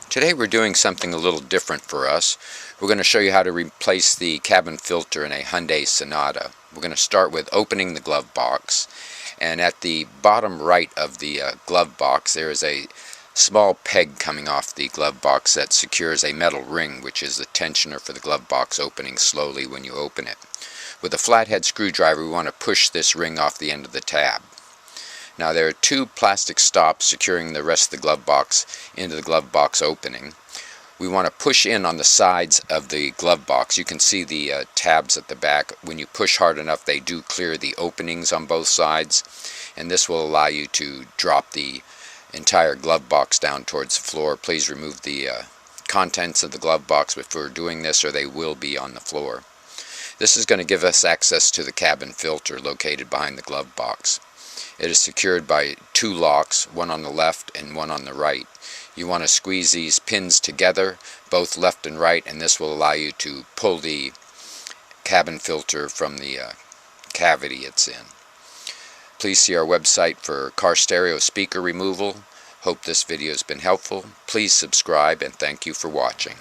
Today we're doing something a little different for us. We're going to show you how to replace the cabin filter in a Hyundai Sonata. We're going to start with opening the glove box, and at the bottom right of the glove box there is a small peg coming off the glove box that secures a metal ring, which is the tensioner for the glove box opening slowly when you open it. With a flathead screwdriver we want to push this ring off the end of the tab. Now there are two plastic stops securing the rest of the glove box into the glove box opening. We want to push in on the sides of the glove box. You can see the tabs at the back. When you push hard enough they do clear the openings on both sides, and this will allow you to drop the entire glove box down towards the floor. Please remove the contents of the glove box before doing this or they will be on the floor. This is going to give us access to the cabin filter located behind the glove box. It is secured by two locks, one on the left and one on the right. You want to squeeze these pins together, both left and right, and this will allow you to pull the cabin filter from the cavity it's in. Please see our website for car stereo speaker removal. Hope this video has been helpful. Please subscribe and thank you for watching.